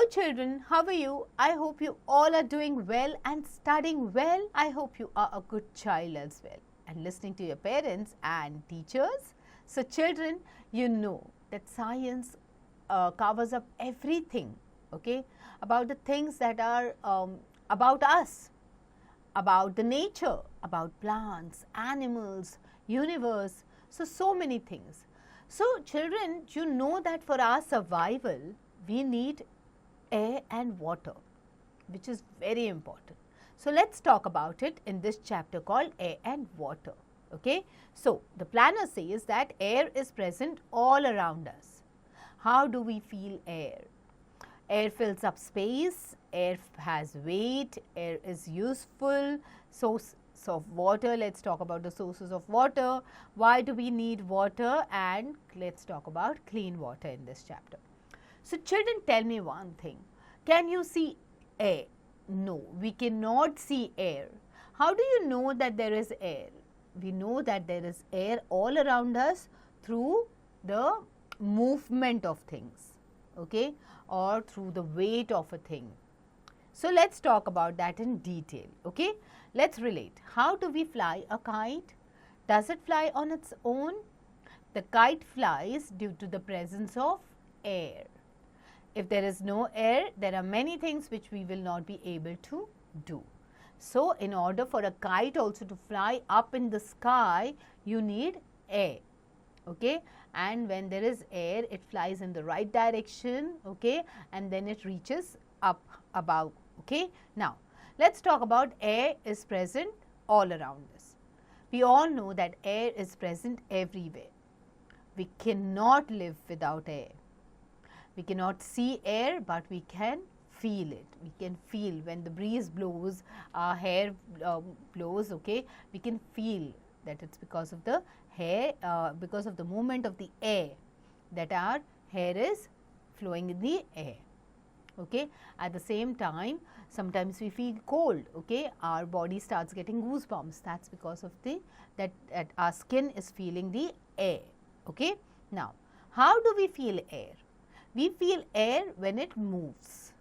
children, how are you? I hope you all are doing well and studying well. I hope you are a good child as well and listening to your parents and teachers. So children, you know that science covers up everything, okay, about the things that are about us, about the nature, about plants, animals, universe, so many things. So children, you know that for our survival, we need air and water, which is very important. So let's talk about it in this chapter called air and water. Okay. So the planner says that air is present all around us. How do we feel air? Air fills up space, air has weight, air is useful, source of water. Let's talk about the sources of water. Why do we need water? And let's talk about clean water in this chapter. So children, tell me one thing. Can you see air? No, we cannot see air. How do you know that there is air? We know that there is air all around us through the movement of things, okay, or through the weight of a thing. So let's talk about that in detail, okay. Let's relate. How do we fly a kite? Does it fly on its own? The kite flies due to the presence of air. If there is no air, there are many things which we will not be able to do. So in order for a kite also to fly up in the sky, you need air, okay, and when there is air, it flies in the right direction, okay, and then it reaches up above, okay. Now let's talk about air is present all around us. We all know that air is present everywhere. We cannot live without air. We cannot see air, but we can feel it. We can feel when the breeze blows, our hair blows, okay. We can feel that it's because of the hair, because of the movement of the air, that our hair is flowing in the air, okay. At the same time, sometimes we feel cold, okay. Our body starts getting goosebumps. That's because of that our skin is feeling the air, okay. Now, how do we feel air? We feel air when it moves,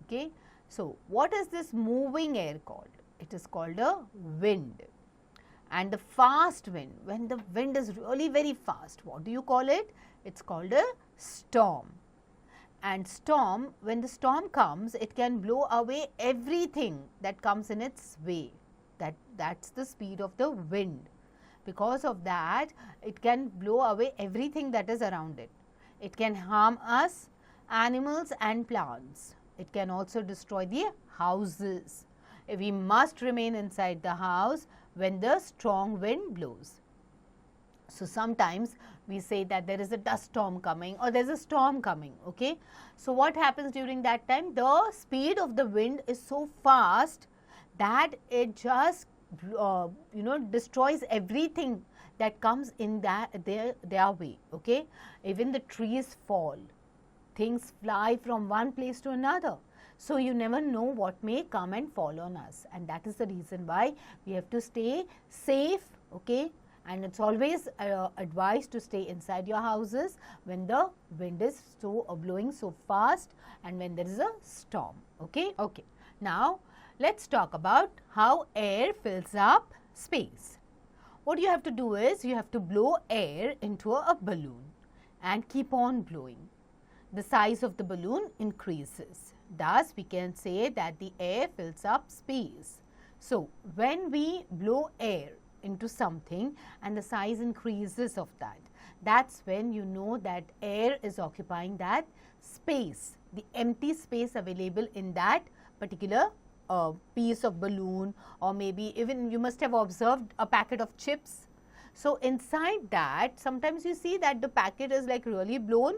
okay. So what is this moving air called? It is called a wind. And the fast wind, when the wind is really very fast, what do you call it? It's called a storm. And storm, when the storm comes, it can blow away everything that comes in its way. That's the speed of the wind. Because of that, it can blow away everything that is around it. It can harm us, animals and plants. It can also destroy the houses. We must remain inside the house when the strong wind blows. So sometimes we say that there is a dust storm coming or there is a storm coming, okay. So what happens during that time? The speed of the wind is so fast that it just destroys everything that comes in their way, okay. Even the trees fall, things fly from one place to another. So you never know what may come and fall on us, and that is the reason why we have to stay safe, okay. And it's always advised to stay inside your houses when the wind is blowing so fast and when there is a storm, okay. Okay. Now let's talk about how air fills up space. What you have to do is you have to blow air into a balloon and keep on blowing. The size of the balloon increases. Thus, we can say that the air fills up space. So, when we blow air into something and the size increases of that, that's when you know that air is occupying that space, the empty space available in that particular piece of balloon, or maybe even you must have observed a packet of chips. So inside that, sometimes you see that the packet is like really blown.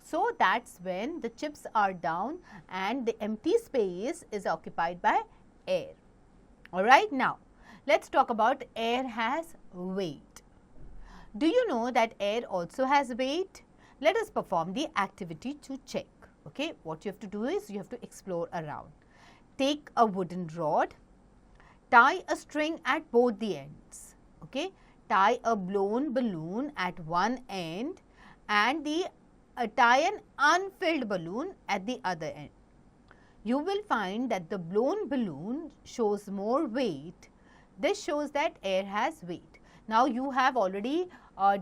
So that's when the chips are down and the empty space is occupied by air. Alright, now let's talk about air has weight. Do you know that air also has weight? Let us perform the activity to check. Okay, what you have to do is you have to explore around. Take a wooden rod, tie a string at both the ends, okay. Tie a blown balloon at one end and tie an unfilled balloon at the other end. you will find that the blown balloon shows more weight. This shows that air has weight. Now, you have already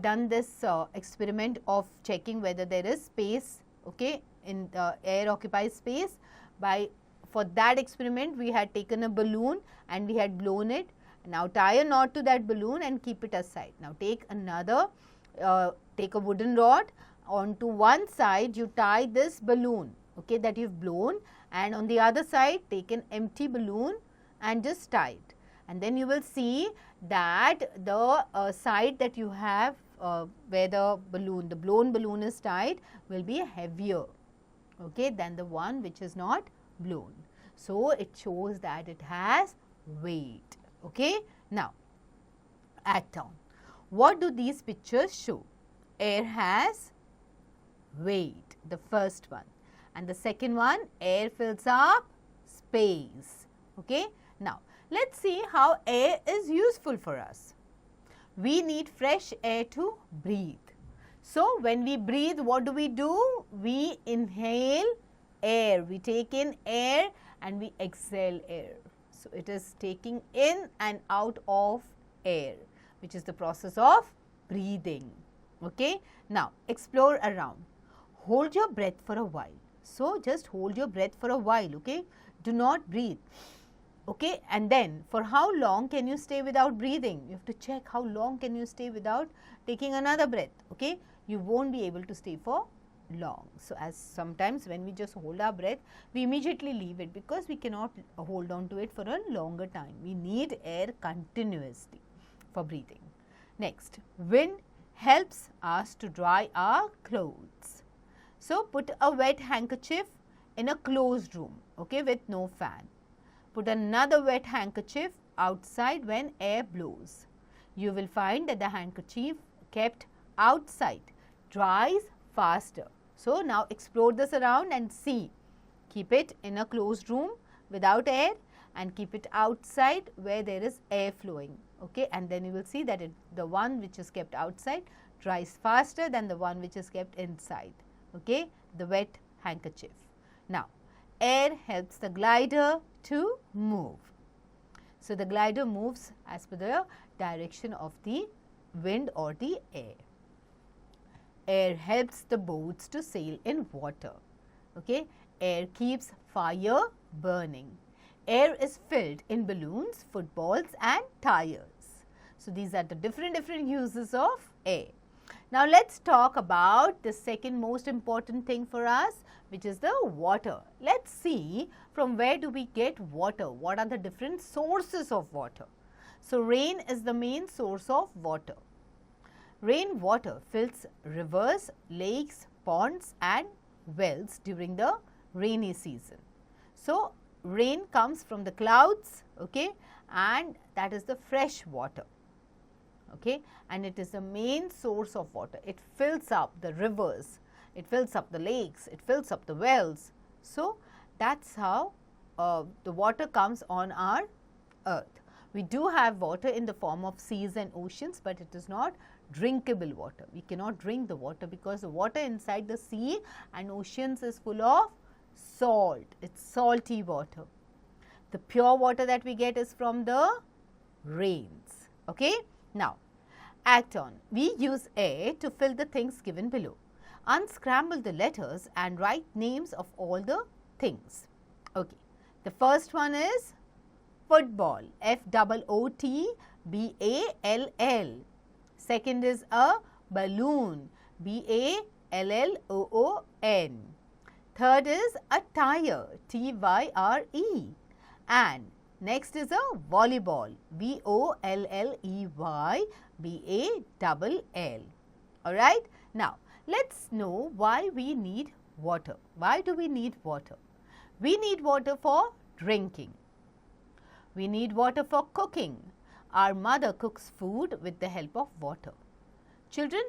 done this experiment of checking whether there is space, okay, in the air occupies space. For that experiment, we had taken a balloon and we had blown it. Now, tie a knot to that balloon and keep it aside. Now, take a wooden rod. Onto one side, you tie this balloon, okay, that you've blown, and on the other side, take an empty balloon and just tie it. And then you will see that the side that you have where the blown balloon is tied will be heavier, okay, than the one which is not blown. So, it shows that it has weight, okay. Now, act on. What do these pictures show? Air has weight, the first one, and the second one, air fills up space, okay. Now, let's see how air is useful for us. We need fresh air to breathe. So, when we breathe, what do? We inhale air, we take in air and we exhale air. So, it is taking in and out of air, which is the process of breathing, okay. Now, explore around. Hold your breath for a while. So, just hold your breath for a while, okay. Do not breathe, okay. And then, for how long can you stay without breathing? You have to check how long can you stay without taking another breath, okay. You won't be able to stay for long. So, as sometimes when we just hold our breath, we immediately leave it because we cannot hold on to it for a longer time. We need air continuously for breathing. Next, wind helps us to dry our clothes. So, put a wet handkerchief in a closed room, okay, with no fan. Put another wet handkerchief outside when air blows. You will find that the handkerchief kept outside dries faster. So, now explore this around and see. Keep it in a closed room without air and keep it outside where there is air flowing, okay, and then you will see that the one which is kept outside dries faster than the one which is kept inside, okay, the wet handkerchief. Now, air helps the glider to move. So, the glider moves as per the direction of the wind or the air. Air helps the boats to sail in water, okay. Air keeps fire burning. Air is filled in balloons, footballs and tires. So, these are the different uses of air. Now, let us talk about the second most important thing for us, which is the water. Let us see from where do we get water, what are the different sources of water. So, rain is the main source of water. Rain water fills rivers, lakes, ponds and wells during the rainy season. So, rain comes from the clouds, okay, and that is the fresh water, okay, and it is the main source of water. It fills up the rivers, it fills up the lakes, it fills up the wells. So, that is how the water comes on our earth. We do have water in the form of seas and oceans, but it is not drinkable water. We cannot drink the water because the water inside the sea and oceans is full of salt. It is salty water. The pure water that we get is from the rains, okay. Now, act on. We use air to fill the things given below. Unscramble the letters and write names of all the things, okay. The first one is football, F-O-O-T-B-A-L-L. Second is a balloon, B-A-L-L-O-O-N. Third is a tire, T-Y-R-E. And next is a volleyball, V-O-L-L-E-Y-B-A-L-L. Alright. Now, let us know why we need water. Why do we need water? We need water for drinking. We need water for cooking. Our mother cooks food with the help of water. Children,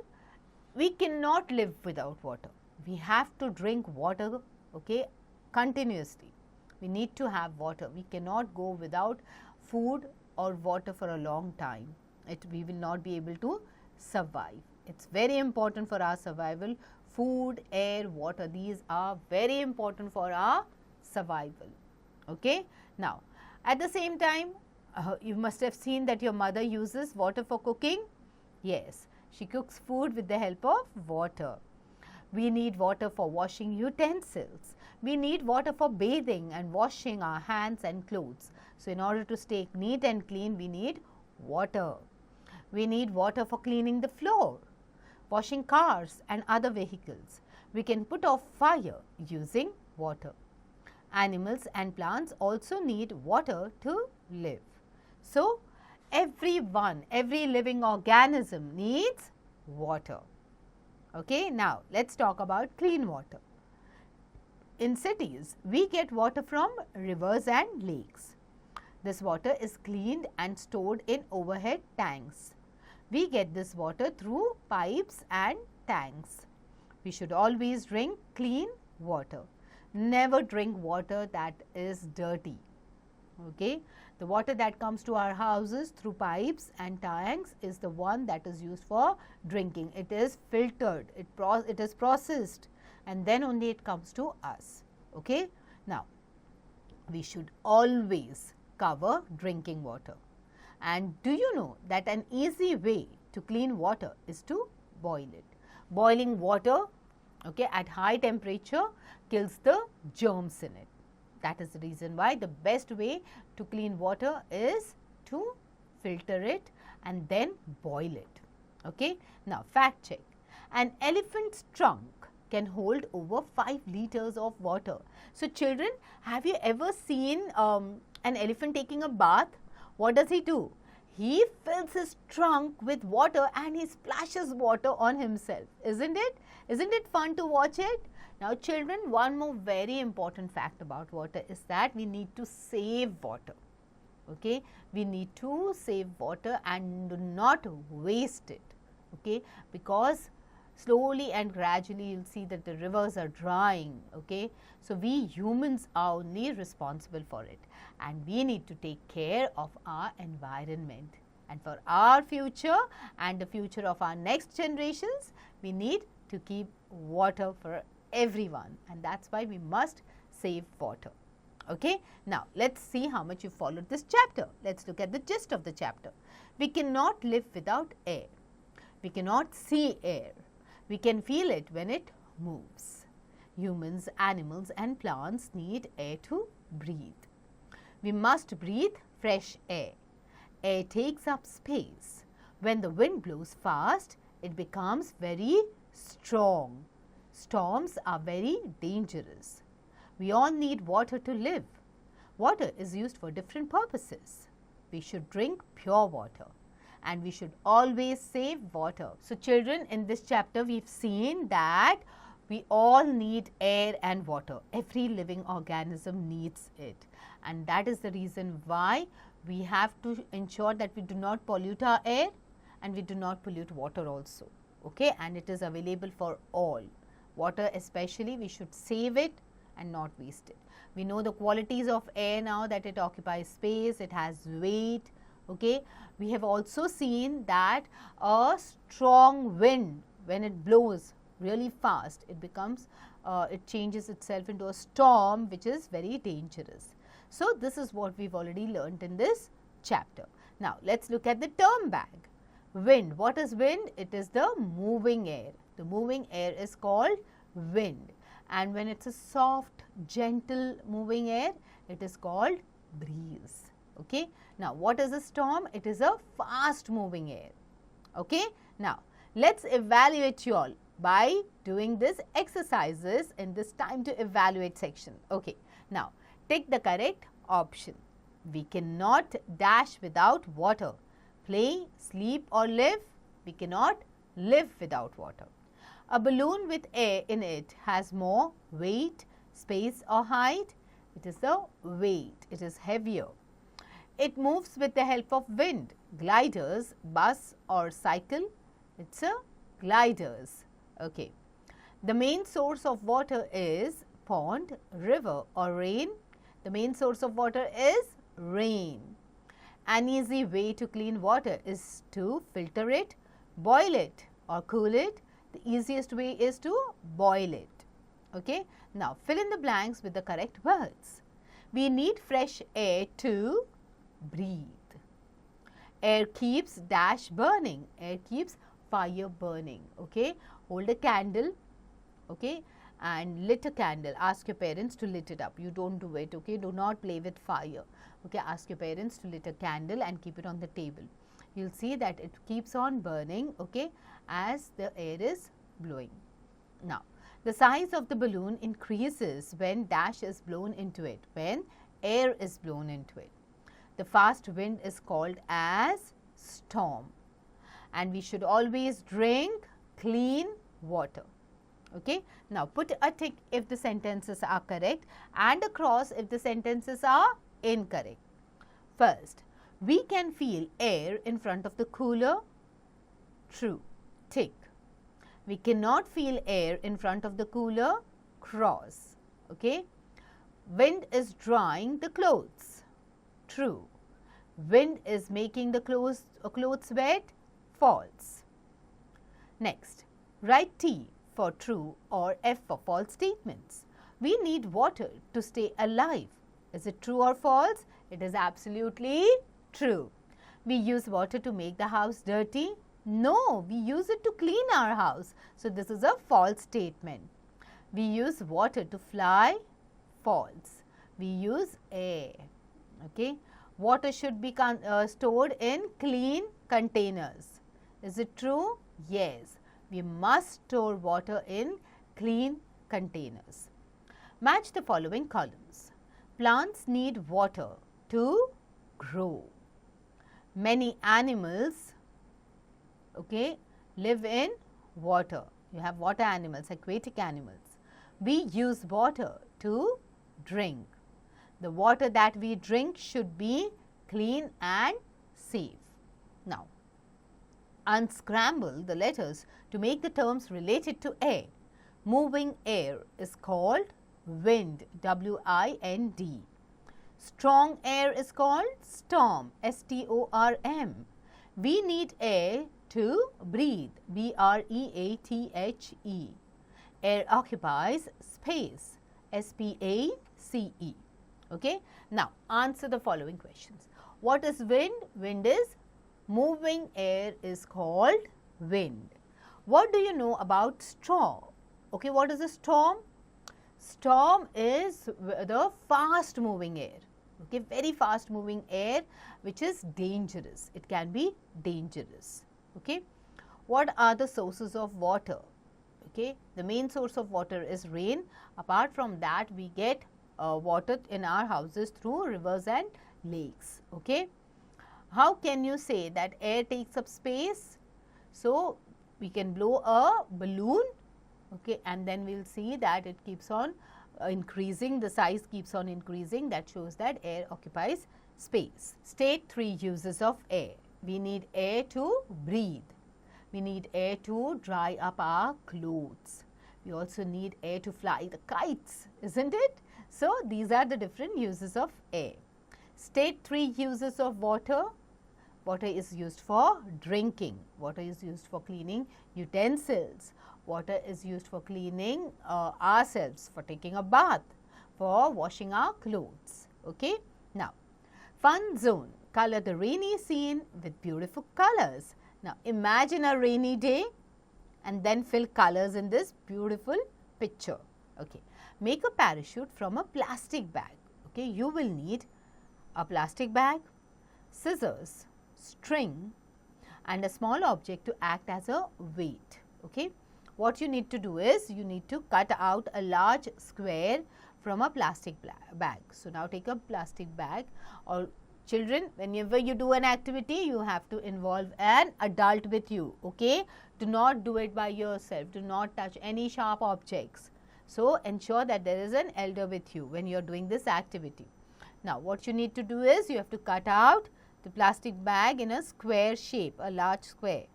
we cannot live without water. We have to drink water, okay, continuously. We need to have water. We cannot go without food or water for a long time. We will not be able to survive. It is very important for our survival. Food, air, water, these are very important for our survival. Okay. Now, at the same time, you must have seen that your mother uses water for cooking. Yes, she cooks food with the help of water. We need water for washing utensils. We need water for bathing and washing our hands and clothes. So, in order to stay neat and clean, we need water. We need water for cleaning the floor, washing cars and other vehicles. We can put off fire using water. Animals and plants also need water to live. So, every living organism needs water. Okay, now let's talk about clean water. In cities, we get water from rivers and lakes. This water is cleaned and stored in overhead tanks. We get this water through pipes and tanks. We should always drink clean water. Never drink water that is dirty. Okay, the water that comes to our houses through pipes and tanks is the one that is used for drinking. It is filtered, it is processed, and then only it comes to us. Okay, now we should always cover drinking water. And do you know that an easy way to clean water is to boil it? Boiling water, okay, at high temperature kills the germs in it. That is the reason why the best way to clean water is to filter it and then boil it. Okay. Now, fact check. An elephant's trunk can hold over 5 liters of water. So, children, have you ever seen an elephant taking a bath? What does he do? He fills his trunk with water and he splashes water on himself. Isn't it? Isn't it fun to watch it? Now, children, one more very important fact about water is that we need to save water. Okay, we need to save water and do not waste it. Okay, because slowly and gradually you will see that the rivers are drying. Okay, so we humans are only responsible for it, and we need to take care of our environment. And for our future and the future of our next generations, we need to keep water for everyone, and that's why we must save water. Okay, now let's see how much you followed this chapter. Let's look at the gist of the chapter. We cannot live without air. We cannot see air. We can feel it when it moves. Humans, animals and plants need air to breathe. We must breathe fresh air. Air takes up space. When the wind blows fast, it becomes very strong. Storms are very dangerous. We all need water to live. Water is used for different purposes. We should drink pure water, and we should always save water. So, children, in this chapter we have seen that we all need air and water. Every living organism needs it, and that is the reason why we have to ensure that we do not pollute our air and we do not pollute water also. Okay, and it is available for all. Water especially, we should save it and not waste it. We know the qualities of air now, that it occupies space, it has weight. Okay, we have also seen that a strong wind, when it blows really fast, it changes itself into a storm, which is very dangerous. So, this is what we have already learnt in this chapter. Now, let us look at the term bag. Wind. What is wind? It is the moving air. The moving air is called wind, and when it is a soft, gentle moving air, it is called breeze. Okay. Now, what is a storm? It is a fast moving air. Okay. Now, let us evaluate you all by doing these exercises in this time to evaluate section. Okay. Now, take the correct option. We cannot dash without water. Play, sleep or live, we cannot live without water. A balloon with air in it has more weight, space or height. It is the weight, it is heavier. It moves with the help of wind. Gliders, bus or cycle, it's a gliders. Okay. The main source of water is pond, river or rain. The main source of water is rain. An easy way to clean water is to filter it, boil it or cool it. The easiest way is to boil it. Okay. Now, fill in the blanks with the correct words. We need fresh air to breathe. Air keeps dash burning. Air keeps fire burning. Okay. Hold a candle. Okay. And lit a candle. Ask your parents to lit it up. You don't do it. Okay. Do not play with fire. Okay. Ask your parents to lit a candle and keep it on the table. You'll see that it keeps on burning. Okay. As the air is blowing. Now, the size of the balloon increases when dash is blown into it. When air is blown into it. The fast wind is called as storm. And we should always drink clean water. Okay. Now, put a tick if the sentences are correct and a cross if the sentences are incorrect. First, we can feel air in front of the cooler. True. Tick. We cannot feel air in front of the cooler. Cross. Okay. Wind is drying the clothes. True. Wind is making the clothes wet. False. Next, write T for true or F for false statements. We need water to stay alive. Is it true or false? It is absolutely true. We use water to make the house dirty. No, we use it to clean our house. So, this is a false statement. We use water to fly. False. We use air. Okay. Water should be stored in clean containers. Is it true? Yes. We must store water in clean containers. Match the following columns. Plants need water to grow. Many animals, okay, live in water. You have water animals, aquatic animals. We use water to drink. The water that we drink should be clean and safe. Now, unscramble the letters to make the terms related to air. Moving air is called wind, W-I-N-D. Strong air is called storm, S-T-O-R-M. We need air to breathe, B-R-E-A-T-H-E. Air occupies space, S-P-A-C-E. Okay. Now, answer the following questions. What is wind? Wind is moving air is called wind. What do you know about storm? Okay, what is a storm? Storm is the fast moving air. Okay, very fast moving air which is dangerous. It can be dangerous. Okay. What are the sources of water? Okay, the main source of water is rain. Apart from that, we get water in our houses through rivers and lakes. Okay. How can you say that air takes up space? So, we can blow a balloon, okay, and then we will see that it keeps on increasing, the size keeps on increasing. That shows that air occupies space. State 3 uses of air. We need air to breathe. We need air to dry up our clothes. We also need air to fly the kites, isn't it? So, these are the different uses of air. State 3 uses of water. Water is used for drinking. Water is used for cleaning utensils. Water is used for cleaning ourselves, for taking a bath, for washing our clothes. Okay. Now, fun zone. Color the rainy scene with beautiful colors. Now, imagine a rainy day and then fill colors in this beautiful picture. Okay. Make a parachute from a plastic bag. Okay. You will need a plastic bag, scissors, string and a small object to act as a weight. Okay. What you need to do is you need to cut out a large square from a plastic bag. So, now take a plastic bag, or children, whenever you do an activity, you have to involve an adult with you. Okay. Do not do it by yourself. Do not touch any sharp objects. So, ensure that there is an elder with you when you are doing this activity. Now, what you need to do is you have to cut out the plastic bag in a square shape, a large square.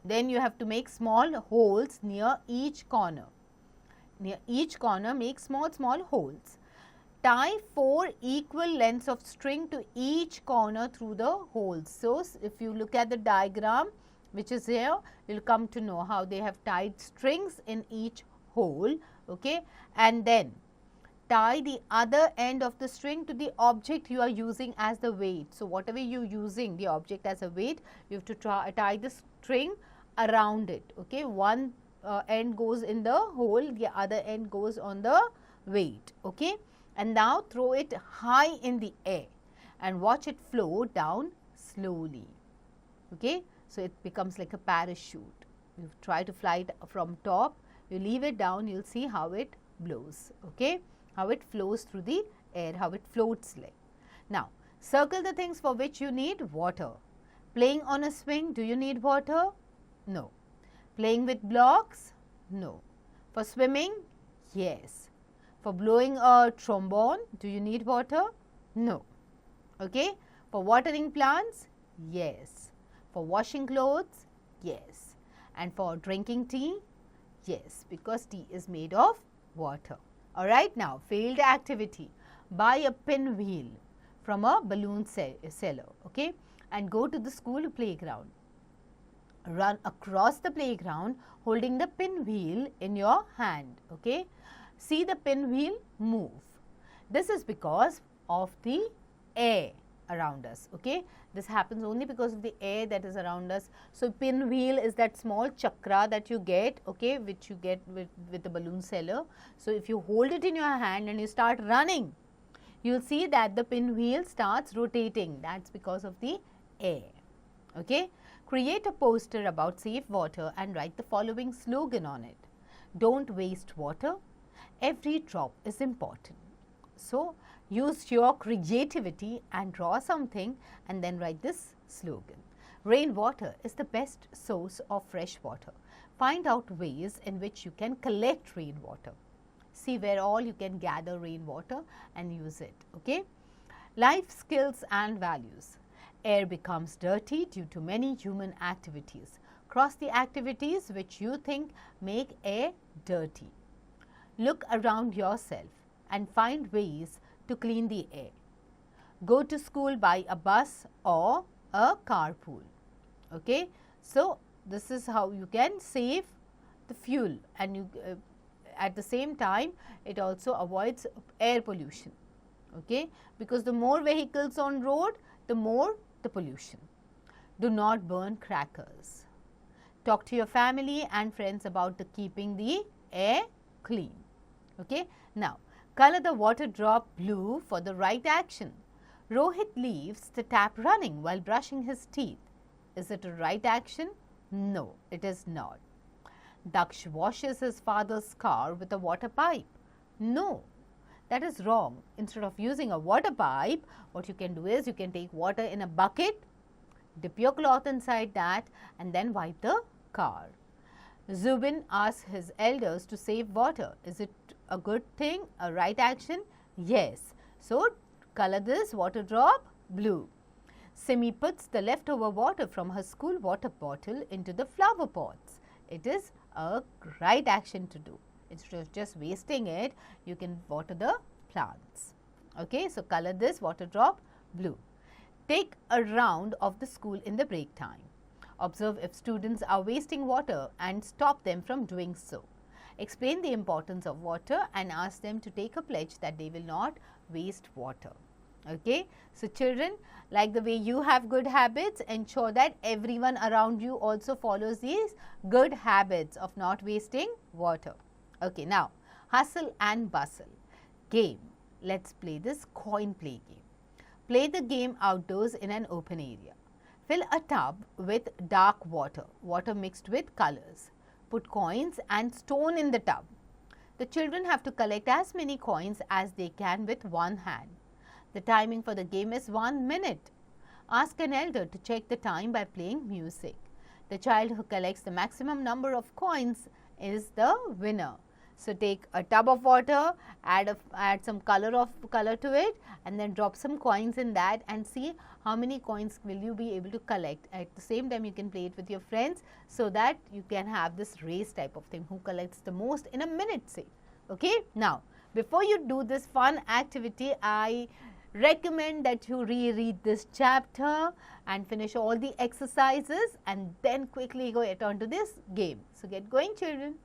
Then you have to make small holes near each corner. Near each corner, make small holes. Tie 4 equal lengths of string to each corner through the holes. So, if you look at the diagram which is here, you will come to know how they have tied strings in each hole okay, and then tie the other end of the string to the object you are using as the weight. So, whatever you are using the object as a weight, you have to tie the string around it, okay. One end goes in the hole, the other end goes on the weight, okay. And now throw it high in the air and watch it float down slowly, okay. So, it becomes like a parachute. You try to fly it from top, you leave it down, you will see how it blows, okay, how it flows through the air, how it floats like. Now, circle the things for which you need water. Playing on a swing, do you need water? No. Playing with blocks? No. For swimming? Yes. For blowing a trombone, do you need water? No. Okay. For watering plants? Yes. For washing clothes? Yes. And for drinking tea? Yes, because tea is made of water. Alright, now failed activity. Buy a pinwheel from a balloon seller, okay, and go to the school playground. Run across the playground holding the pinwheel in your hand, okay. See the pinwheel move. This is because of the air around us, okay. This happens only because of the air that is around us. So, pinwheel is that small chakra that you get, okay, which you get with the balloon seller. So, if you hold it in your hand and you start running, you will see that the pinwheel starts rotating. That is because of the air, okay. Create a poster about safe water and write the following slogan on it. Don't waste water. Every drop is important. So, use your creativity and draw something and then write this slogan. Rainwater is the best source of fresh water. Find out ways in which you can collect rainwater. See where all you can gather rainwater and use it, okay. Life skills and values. Air becomes dirty due to many human activities. Cross the activities which you think make air dirty. Look around yourself and find ways to clean the air. Go to school by a bus or a carpool, okay. So, this is how you can save the fuel, and you at the same time it also avoids air pollution, okay, because the more vehicles on road, the more the pollution. Do not burn crackers. Talk to your family and friends about keeping the air clean, okay. Now, color the water drop blue for the right action. Rohit leaves the tap running while brushing his teeth. Is it a right action? No, it is not. Daksh washes his father's car with a water pipe. No, that is wrong. Instead of using a water pipe, what you can do is you can take water in a bucket, dip your cloth inside that and then wipe the car. Zubin asks his elders to save water. Is it a good thing, a right action? Yes. So, color this water drop blue. Simi puts the leftover water from her school water bottle into the flower pots. It is a right action to do. Instead of just wasting it, you can water the plants. Okay, so color this water drop blue. Take a round of the school in the break time. Observe if students are wasting water and stop them from doing so. Explain the importance of water and ask them to take a pledge that they will not waste water. Okay. So, children, like the way you have good habits, ensure that everyone around you also follows these good habits of not wasting water. Okay. Now, hustle and bustle. Game. Let's play this coin play game. Play the game outdoors in an open area. Fill a tub with dark water, water mixed with colors. Put coins and stone in the tub. The children have to collect as many coins as they can with one hand. The timing for the game is 1 minute. Ask an elder to check the time by playing music. The child who collects the maximum number of coins is the winner. So, take a tub of water, add some color to it and then drop some coins in that and see how many coins will you be able to collect. At the same time, you can play it with your friends so that you can have this race type of thing, who collects the most in a minute, say. Okay? Now, before you do this fun activity, I recommend that you reread this chapter and finish all the exercises and then quickly go turn to this game. So, get going, children.